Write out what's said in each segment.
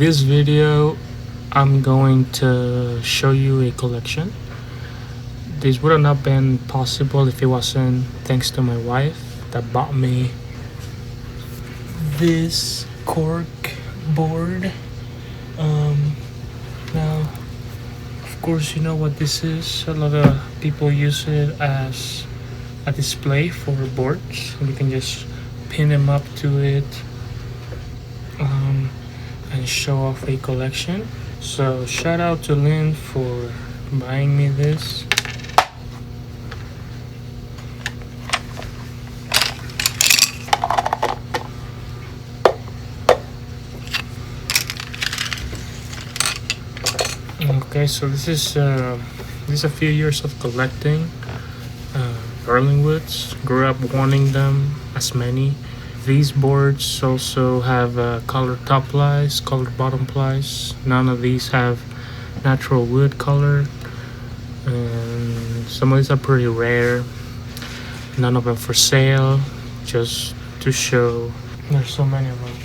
this video, I'm going to show you a collection. This would have not been possible if it wasn't thanks to my wife that bought me this cork board. Now, of course, you know what this is. A lot of people use it as a display for boards. You can just pin them up to it and show off a collection. So shout out to Lynn for buying me this. Okay, so this is a few years of collecting berlinwoods. Grew up wanting them as many. These boards also have colored top plies, colored bottom plies. None of these have natural wood color, and some of these are pretty rare. None of them for sale, just to show. There's so many of them.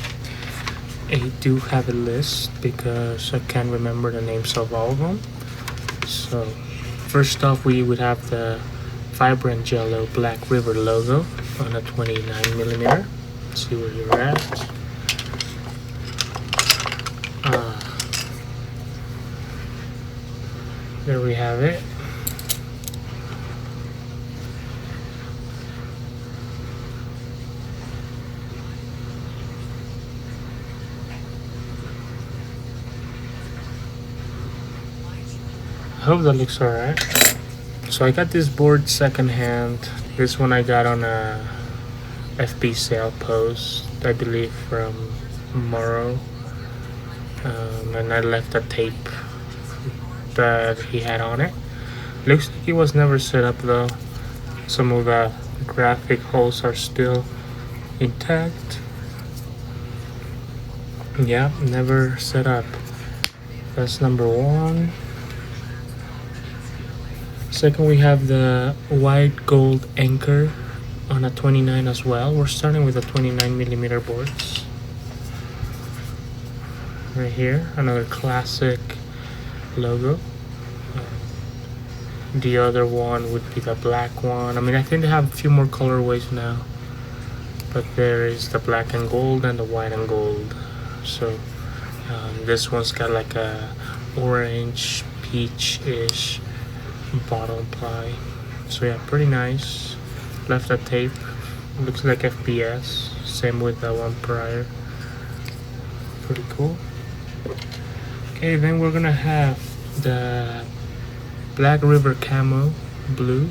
I do have a list because I can't remember the names of all of them. So first off, we would have the vibrant yellow Black River logo on a 29mm. Let's see where you're at. There we have it. I hope that looks alright. So I got this board secondhand. This one I got on a FB sale post, I believe from Morrow. And I left a tape that he had on it. Looks like it was never set up though. Some of the graphic holes are still intact. Yeah, never set up. That's number one. Second, we have the white gold anchor on a 29 as well. We're starting with the 29mm boards. Right here, another classic logo. The other one would be the black one. I mean, I think they have a few more colorways now, but there is the black and gold and the white and gold. So this one's got like a orange peach-ish bottom ply. So yeah, pretty nice. Left a tape. Looks like FPS. Same with the one prior. Pretty cool. Okay, then we're gonna have the Black River Camo Blue.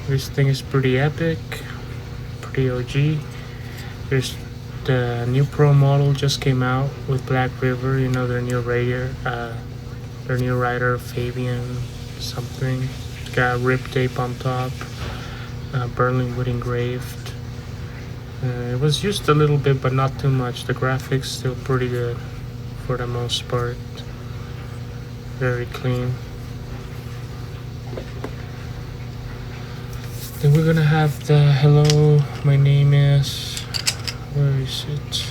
This thing is pretty epic. Pretty OG. There's the new Pro model just came out with Black River. You know, their new rider Fabian something. Got rib tape on top, berlinwood engraved. It was used a little bit, but not too much. The graphics still pretty good for the most part. Very clean. Then we're gonna have the hello, my name is. Where is it?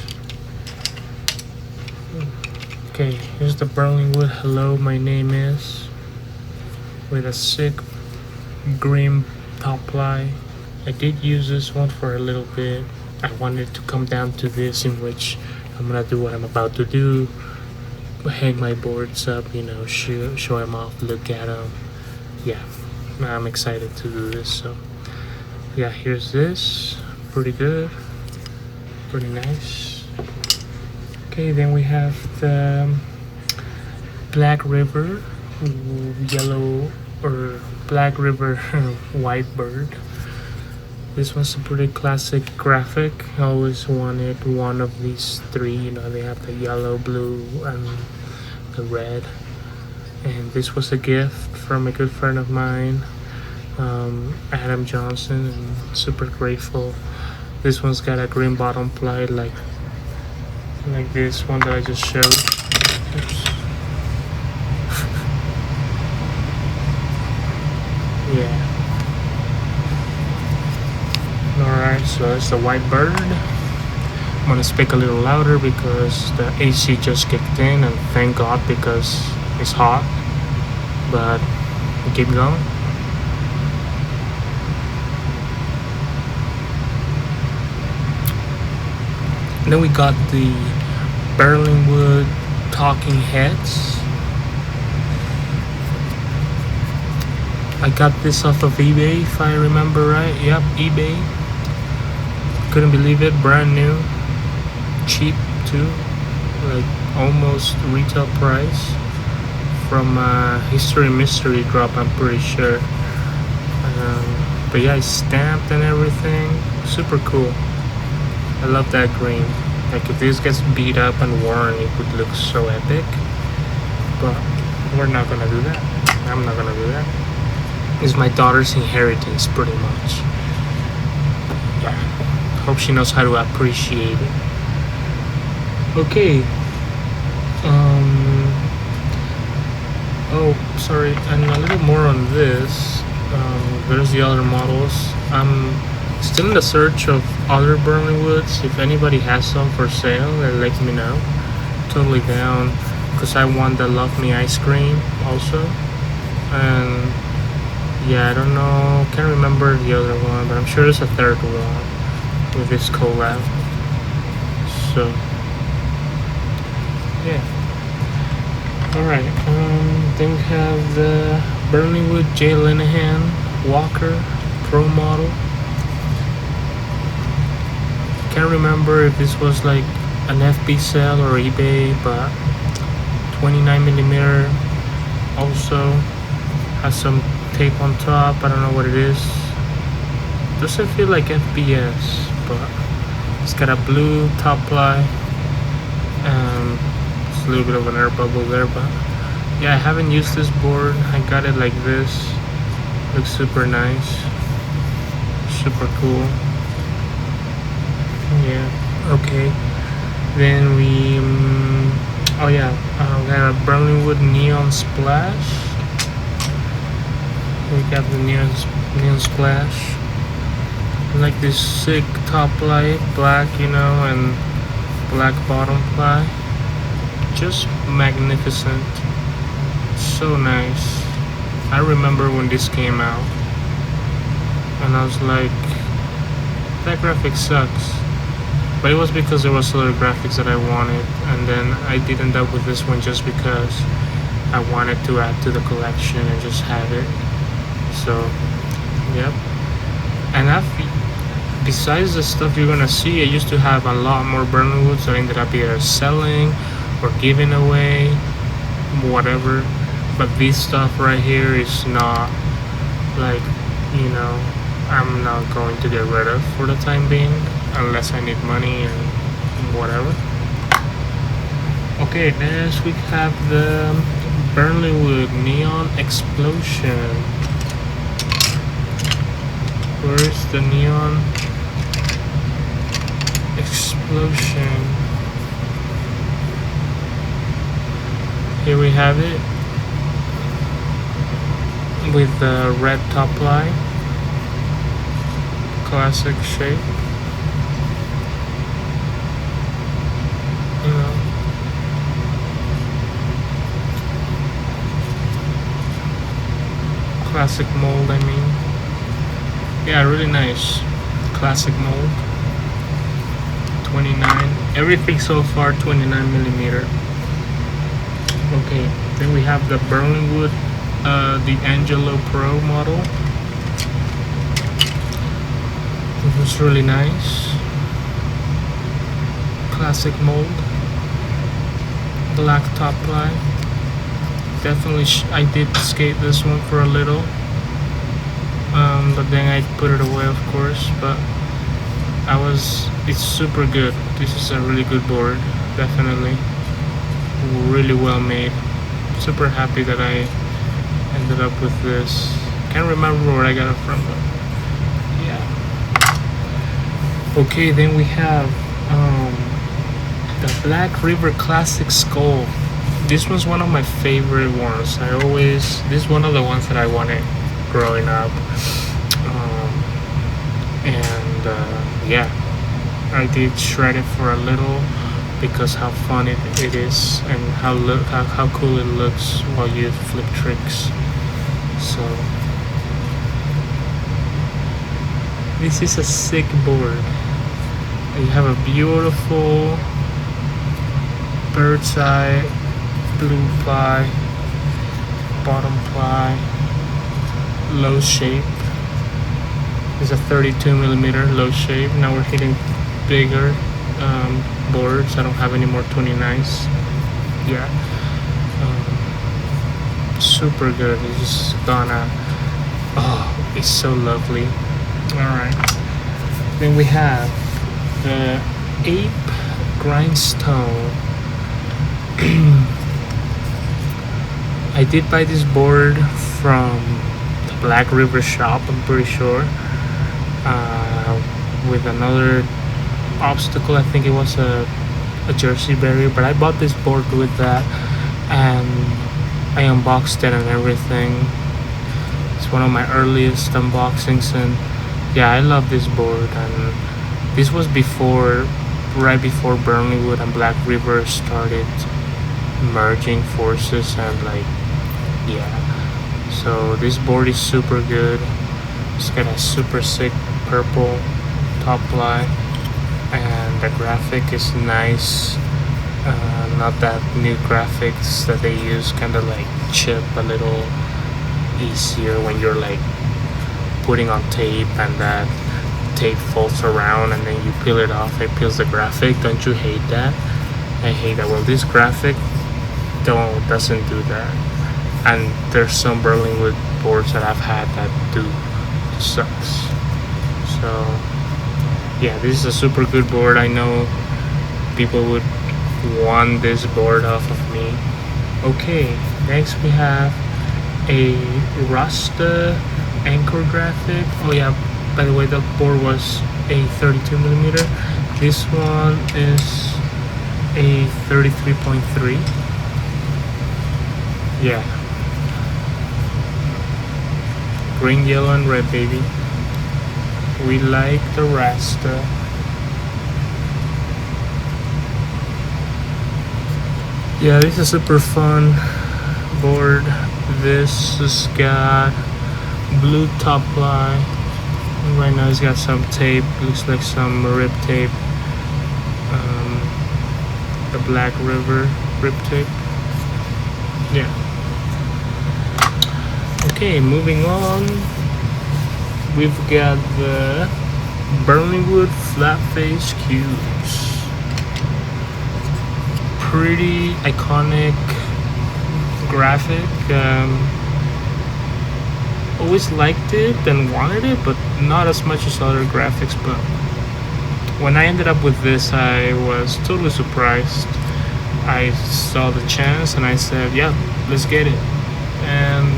Okay, here's the berlinwood hello, my name is, with a sick green top ply. I did use this one for a little bit. I wanted to come down to this, in which I'm gonna do what I'm about to do, hang my boards up, you know, show them off, look at them. Yeah, I'm excited to do this. So yeah, here's this, pretty good, pretty nice. Okay, then we have the Black River yellow or Black River white bird. This one's a pretty classic graphic. I always wanted one of these three. You know, they have the yellow, blue, and the red. And this was a gift from a good friend of mine, Adam Johnson, and super grateful. This one's got a green bottom ply like this one that I just showed. Oops. Yeah. Alright, so it's the white bird. I'm gonna speak a little louder because the AC just kicked in, and thank God because it's hot. But we keep going. And then we got the Berlinwood talking heads. I got this off of eBay if I remember right. Yep, eBay. Couldn't believe it, brand new, cheap too, like almost retail price from History Mystery Drop, I'm pretty sure. But yeah, it's stamped and everything, super cool. I love that green. Like if this gets beat up and worn, it would look so epic. But we're not gonna do that. I'm not gonna do that. It's my daughter's inheritance, pretty much. Yeah. Hope she knows how to appreciate it. Okay. Oh, sorry. And a little more on this. There's the other models. I'm still in the search of other berlinwoods. If anybody has some for sale, let me know. Totally down, because I want the Love Me ice cream also. And yeah, I don't know, can't remember the other one, but I'm sure there's a third one with this collab. So yeah. Alright, then we have the Berlinwood J. Linehan Walker Pro model. Can't remember if this was like an FB sale or eBay, but 29mm. Also has some tape on top. I don't know what it is. Doesn't feel like FBS, but it's got a blue top ply. It's a little bit of an air bubble there, but yeah, I haven't used this board. I got it like this. Looks super nice, super cool. Yeah. Okay. Then we oh yeah, we got a Berlinwood Neon Splash. We got the neon splash. I like this sick top light, black, and black bottom ply. Just magnificent. So nice. I remember when this came out, and I was like, that graphic sucks. But it was because there was other graphics that I wanted, and then I did end up with this one just because I wanted to add to the collection and just have it. So, yep. And besides the stuff you're gonna see, I used to have a lot more Berlinwoods that I ended up either selling or giving away, whatever. But this stuff right here is not like, I'm not going to get rid of for the time being, unless I need money and whatever. Okay, next we have the Berlinwood Neon Explosion. Where's the Neon Explosion? Here we have it with the red top line, classic shape. Classic mold, I mean. Yeah, really nice. Classic mold. 29. Everything so far 29mm. Okay, then we have the Berlinwood, the Angelo Pro model. It was really nice. Classic mold. Black top line. Definitely, I did skate this one for a little. But then I put it away, of course. But it's super good. This is a really good board. Definitely. Really well made. Super happy that I ended up with this. Can't remember where I got it from, but yeah. Okay, then we have the Black River Classic Skull. This was one of my favorite ones. This is one of the ones that I wanted growing up. Yeah, I did shred it for a little because how fun it is and how cool it looks while you flip tricks. So this is a sick board. You have a beautiful bird's eye blue ply, bottom ply, low shape. It's a 32 millimeter low shape. Now we're hitting bigger boards. I don't have any more 29s. Yeah, super good. It's just gonna, oh, it's so lovely. All right, then we have the Ape Grindstone. I did buy this board from the Black River shop, I'm pretty sure, with another obstacle. I think it was a jersey barrier, but I bought this board with that, and I unboxed it and everything. It's one of my earliest unboxings, and yeah, I love this board. And this was right before Berlinwood and Black River started merging forces, and like, yeah, so this board is super good. It's got a super sick purple top line, and the graphic is nice. Not that new graphics that they use, kind of like chip a little easier when you're like putting on tape and that tape folds around and then you peel it off, it peels the graphic. Don't you hate that? I hate that. Well, this graphic doesn't do that, and there's some Berlinwood boards that I've had that do. It sucks. So yeah, this is a super good board. I know people would want this board off of me. Okay, next we have a Rasta anchor graphic. Oh yeah, by the way, the board was a 32 millimeter. This one is a 33.3. Yeah, green, yellow, and red, baby. We like the Rasta. Yeah, this is super fun board. This has got blue top line. Right now it's got some tape, looks like some rib tape, the Black River rib tape. Yeah. Okay, moving on, we've got the Berlinwood flat face cubes. Pretty iconic graphic. Always liked it and wanted it, but not as much as other graphics. But when I ended up with this, I was totally surprised. I saw the chance and I said, yeah, let's get it. And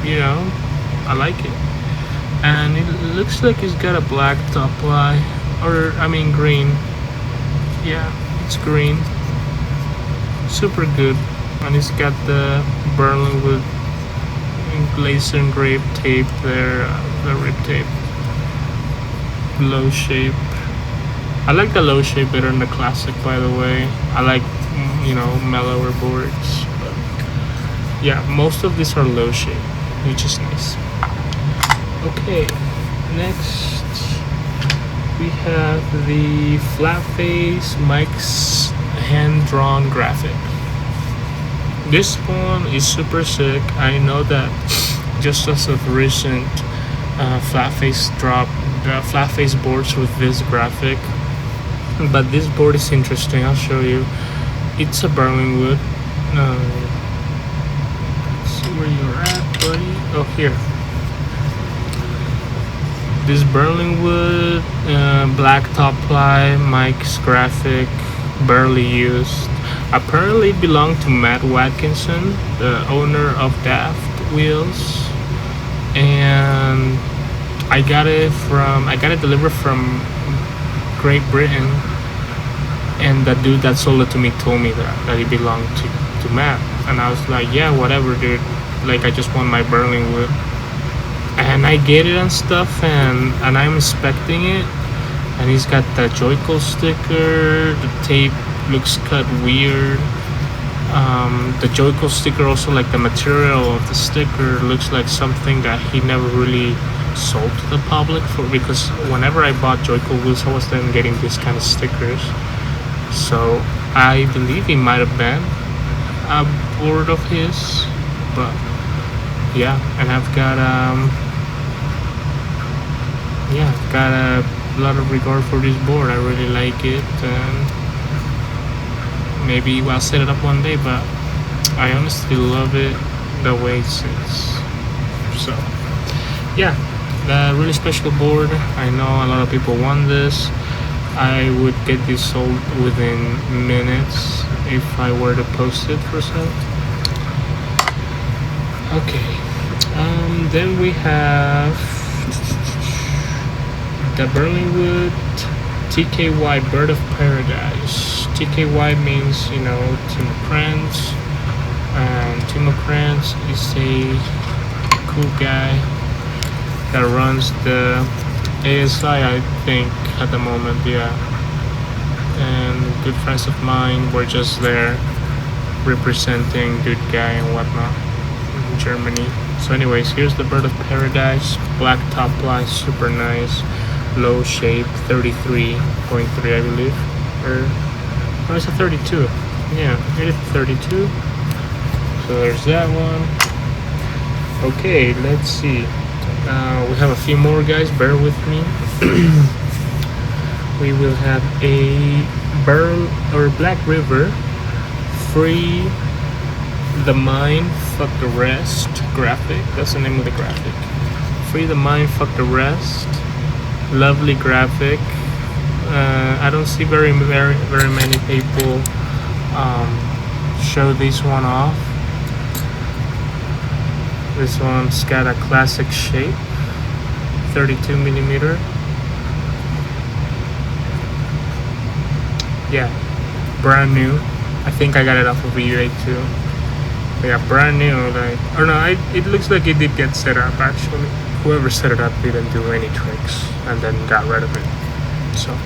you know, I like it. And it looks like it's got a black top line, or I mean green. Yeah, it's green. Super good. And it's got the Berlinwood laser engraved tape there, the rib tape. Low shape. I like the low shape better than the classic, by the way. I like, you know, mellower boards. But yeah, most of these are low shape, which is nice. Okay, next we have the flat face Mike's hand-drawn graphic. This one is super sick. I know that just as of recent, flat face dropped flat face boards with this graphic, but this board is interesting. I'll show you. It's a Berlinwood. Let's see where you're at, buddy. Oh, here. This Berlinwood black top ply Mike's graphic, barely used. Apparently it belonged to Matt Watkinson, the owner of Daft Wheels, and I got it delivered from Great Britain, and the dude that sold it to me told me that it belonged to Matt, and I was like, yeah, whatever, dude, like I just want my Berlinwood. And I get it and stuff, and I'm inspecting it, And he's got the Joyco sticker. The tape looks cut weird. The Joyco sticker also, like the material of the sticker, looks like something that he never really sold to the public for, because whenever I bought Joyco wheels, I was then getting these kind of stickers. So I believe he might have been a board of his, but yeah. And I've got a lot of regard for this board. I really like it, and maybe I'll set it up one day, but I honestly love it the way it sits. So yeah, a really special board. I know a lot of people want this. I would get this sold within minutes if I were to post it for sale. Okay, then we have the Berlinwood TKY Bird of Paradise. TKY means, Timo Krantz, and Timo Krantz is a cool guy that runs the ASI, I think, at the moment, yeah. And good friends of mine were just there representing Good Guy and whatnot in Germany. So anyways, here's the Bird of Paradise, black top line, super nice, low shape, 33.3 I believe, or no, it's a 32, yeah, it is 32. So there's that one. Okay, let's see. We have a few more, guys, bear with me. We will have a Black River Free the Mind, Fuck the Rest graphic. That's the name of the graphic. Free the Mind, Fuck the Rest. Lovely graphic. I don't see very many people show this one off. This one's got a classic shape, 32 millimeter. Yeah, brand new. I think I got it off of eBay too. Yeah, brand new. It looks like it did get set up actually. Whoever set it up didn't do any tricks and then got rid of it. So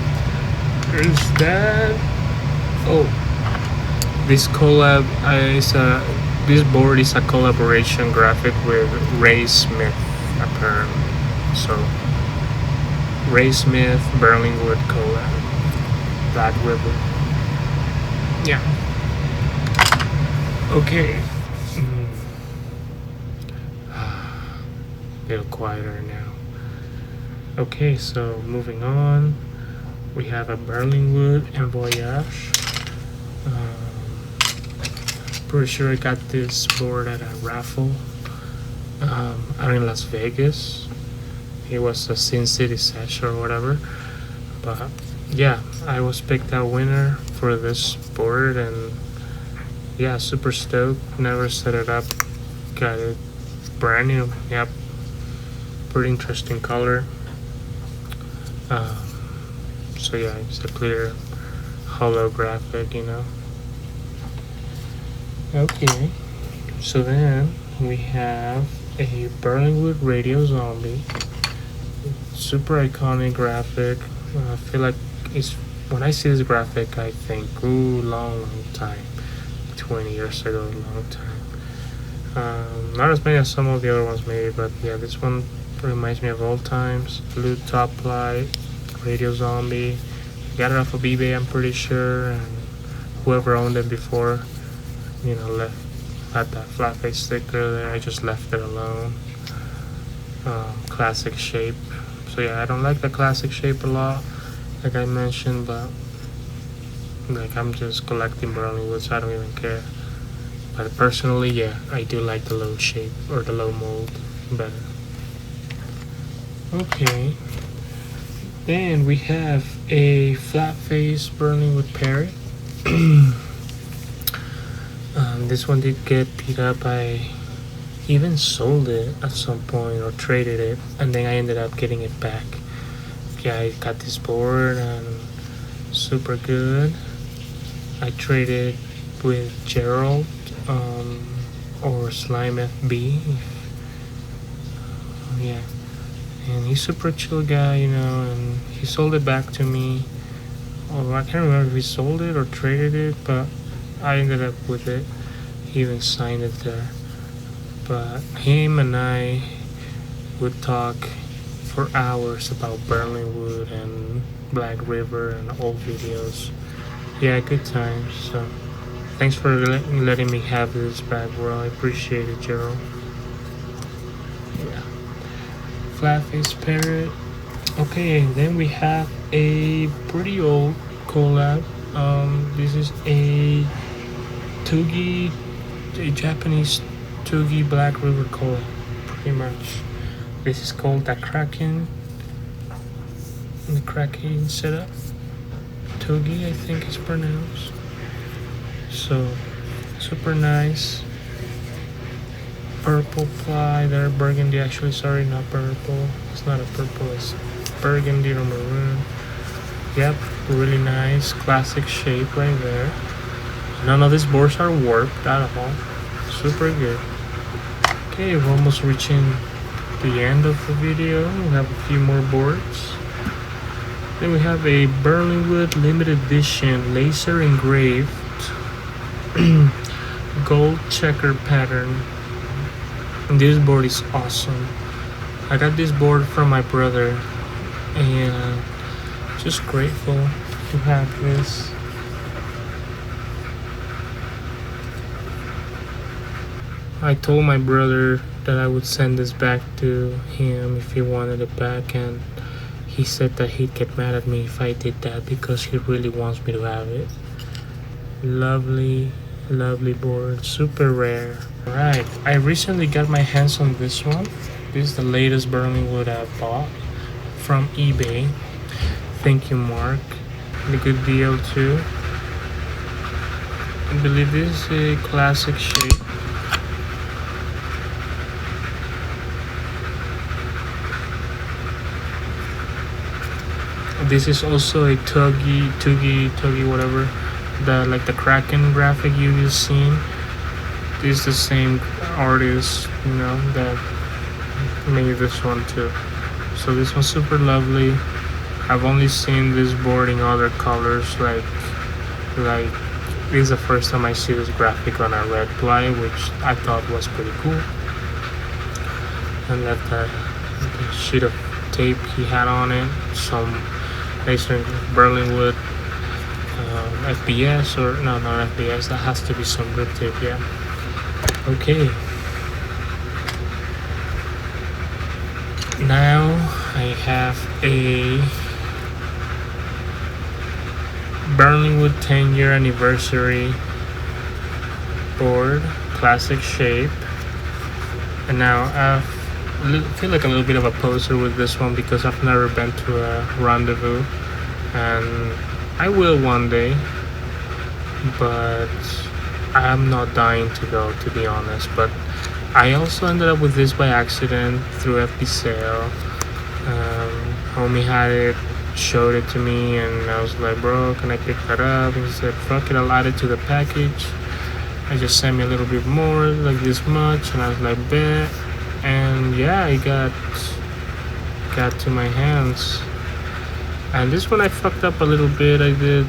there's that. Oh, this collab this board is a collaboration graphic with Ray Smith, apparently. So Ray Smith, Berlinwood collab, Black River. Yeah. Okay. A little quieter now. Okay, so moving on, we have a Berlinwood and Voyage. Pretty sure I got this board at a raffle out in Las Vegas. It was a Sin City Sesh or whatever. But yeah, I was picked out winner for this board, and yeah, super stoked. Never set it up. Got it brand new. Yep. Pretty interesting color. So yeah, it's a clear holographic, Okay, so then we have a Berlinwood Radio Zombie. Super iconic graphic. I feel like when I see this graphic, I think, ooh, long time. 20 years ago, long time. Not as many as some of the other ones maybe, but yeah, this one reminds me of old times. Blue top light, Radio Zombie. Got it off of eBay, I'm pretty sure, and whoever owned it before, had that flat face sticker there. I just left it alone. Classic shape. So yeah, I don't like the classic shape a lot, like I mentioned, but I'm just collecting Berlinwood, so I don't even care. But personally, yeah, I do like the low shape or the low mold better. Okay, then we have a flat face Berlinwood Parrot. This one did get beat up. I even sold it at some point or traded it, and then I ended up getting it back. Yeah, I got this board and super good. I traded with Gerald or Slime FB. Yeah, and he's super chill guy, and he sold it back to me. Oh, I can't remember if he sold it or traded it, but I ended up with it. He even signed it there. But him and I would talk for hours about Berlinwood and Black River and old videos. Yeah, good times. So thanks for letting me have this back, bro. I appreciate it, Gerald. Yeah. Flatface Parrot. Okay, then we have a pretty old collab. This is a Japanese Tugi Black River collab, pretty much. This is called the Kraken setup. Tugi, I think it's pronounced. So, super nice. Purple ply there, burgundy actually, sorry, not purple. It's not a purple, it's burgundy or maroon. Yep, really nice, classic shape right there. None of these boards are warped at all. Super good. Okay, we're almost reaching the end of the video. We have a few more boards. Then we have a Berlinwood limited edition laser engraved gold checker pattern. And this board is awesome. I got this board from my brother and just grateful to have this. I told my brother that I would send this back to him if he wanted it back, and he said that he'd get mad at me if I did that because he really wants me to have it. Lovely board, super rare. Alright, I recently got my hands on this one. This is the latest Berlinwood I've bought from eBay. Thank you, Mark. And a good deal too. I believe this is a classic shape. This is also a Tugi, whatever. Like the Kraken graphic you've just seen. This is the same artist, that made this one too. So this one's super lovely. I've only seen this board in other colors, like this is the first time I see this graphic on a red ply, which I thought was pretty cool. And that sheet of tape he had on it, some laser Berlinwood FBS, or no, not FBS, that has to be some grip tape, yeah. Okay, now I have a Berlinwood 10-year anniversary board, classic shape. And now I feel like a little bit of a poser with this one because I've never been to a rendezvous, and I will one day, but I'm not dying to go, to be honest. But I also ended up with this by accident through FB sale. Homie had it, showed it to me, and I was like, bro, can I pick that up? And he said, fuck it, I'll add it to the package. I just sent me a little bit more, like this much, and I was like, bet. And yeah, it got to my hands. And this one I fucked up a little bit. I did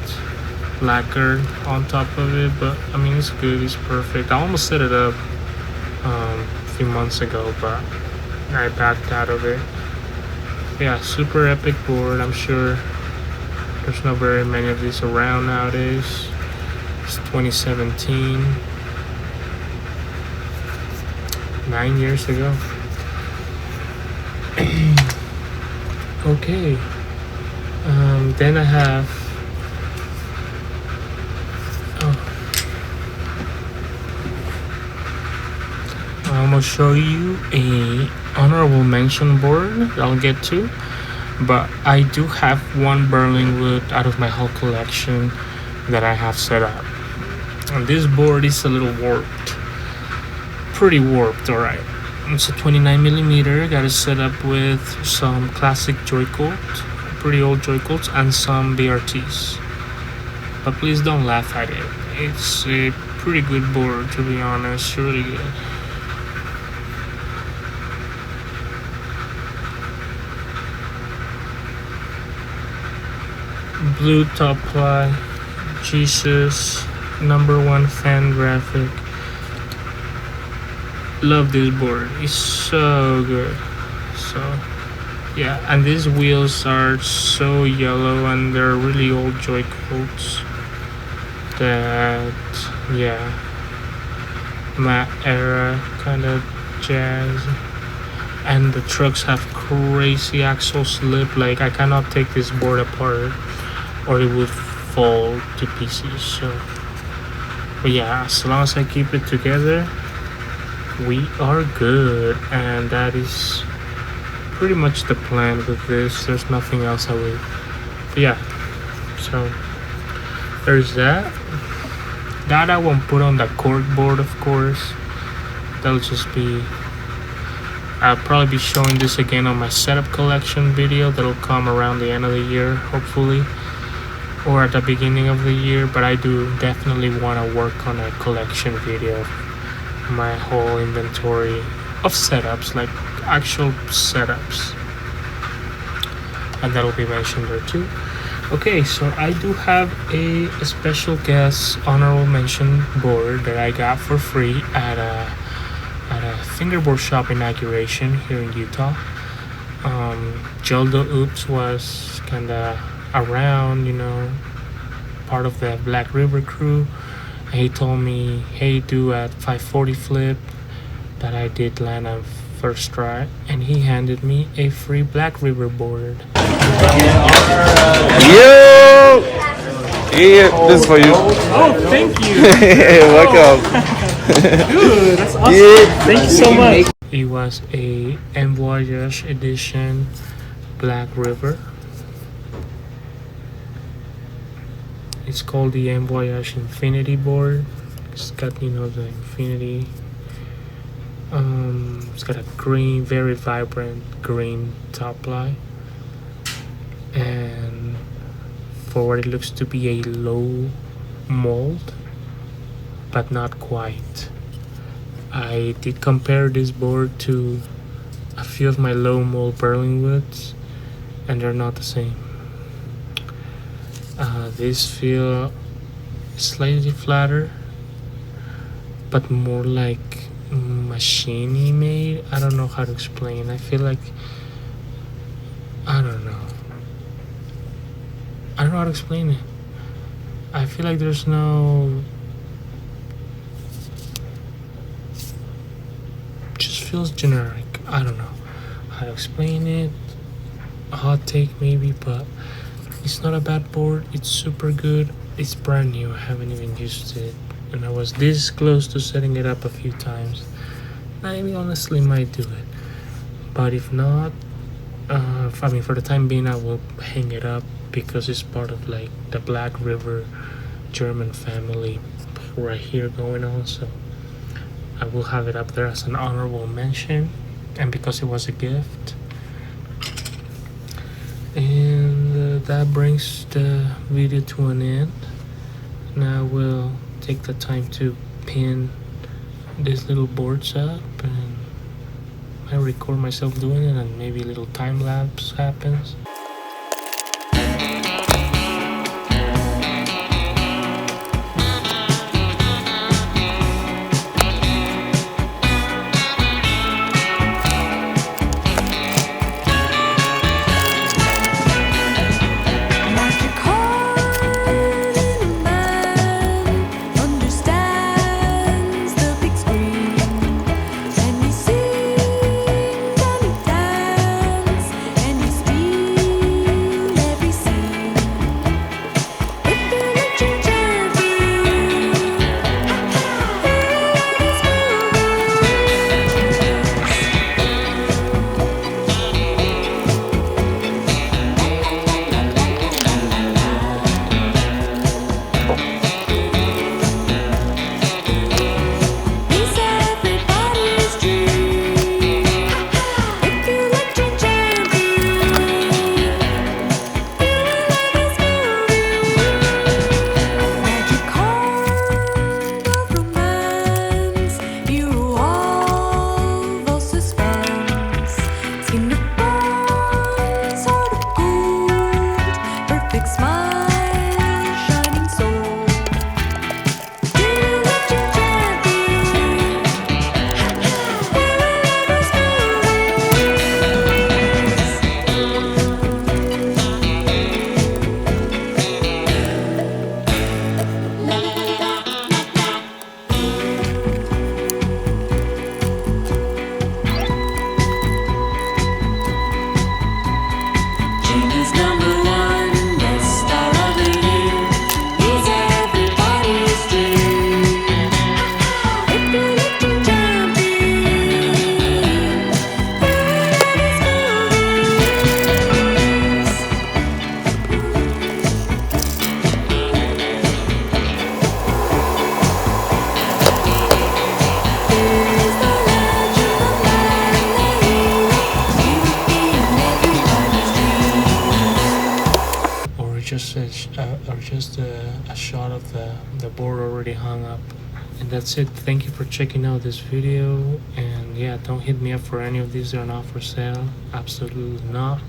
lacquer on top of it, but I mean, it's good, it's perfect. I almost set it up a few months ago, but I backed out of it. Yeah, super epic board. I'm sure there's not very many of these around nowadays. It's 2017, 9 years ago. Okay, then I have I'm gonna show you a honorable mention board that I'll get to, but I do have one Berlinwood out of my whole collection that I have set up, and this board is a little warped, pretty warped. Alright, it's a 29mm. Got it set up with some classic Joy-Colt, pretty old Joy-Colts, and some BRTs, but please don't laugh at it. It's a pretty good board, to be honest, really good. blue top ply, Jesus, #1 fan graphic. Love this board. It's so good. So yeah, and these wheels are so yellow and they're really old joy coats. That yeah, matte era kind of jazz. And the trucks have crazy axle slip. Like I cannot take this board apart or it would fall to pieces. So but yeah, as long as I keep it together, we are good. And that is pretty much the plan with this. There's nothing else I would. But yeah, so there's that. That I won't put on the cork board, of course. That'll just be. I'll probably be showing this again on my setup collection video that'll come around the end of the year, hopefully, or at the beginning of the year. But I do definitely want to work on a collection video, my whole inventory of setups, like actual setups, and that'll be mentioned there too. Okay, so I do have a special guest honorable mention board that I got for free at a fingerboard shop inauguration here in Utah. Joldo Oops was kind of around, part of the Black River crew. And he told me, hey, do at 540 flip that I did land on first try, and he handed me a free Black River board. Yo! Yeah, this is for you. Oh, thank you. Welcome. Good, that's awesome. Yeah. Thank you so much. It was a M Voyage edition Black River. It's called the M Voyage Infinity board. It's got the infinity. It's got a green, very vibrant green top line, and for what it looks to be a low mold, but not quite. I did compare this board to a few of my low mold berlinwoods, and they're not the same. These feel slightly flatter, but more like machine made. I don't know how to explain. I feel like I don't know how to explain it. I feel like there's no, just feels generic. I don't know how to explain it. A hot take maybe, but it's not a bad board. It's super good. It's brand new. I haven't even used it, and I was this close to setting it up a few times. I honestly might do it, but if not, for the time being, I will hang it up because it's part of like the Black River German family right here going on. So I will have it up there as an honorable mention, and because it was a gift. And that brings the video to an end. Now we'll take the time to pin these little boards up, and I record myself doing it, and maybe a little time lapse happens. And you just a shot of the board already hung up. And that's it. Thank you for checking out this video, and yeah, don't hit me up for any of these. They're not for sale, absolutely not.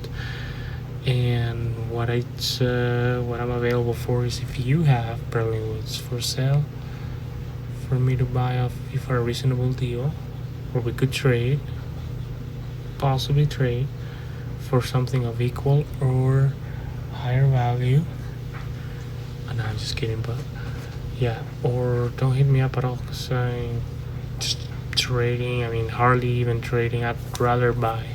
And what I'm available for is if you have berlinwoods for sale for me to buy off you for a reasonable deal, or we could trade, possibly trade for something of equal or higher value. No, I'm just kidding, but yeah, or don't hit me up at all, because I'm just trading. I mean, hardly even trading. I'd rather buy.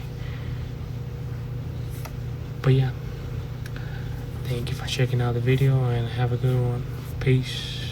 But yeah, thank you for checking out the video, and have a good one. Peace.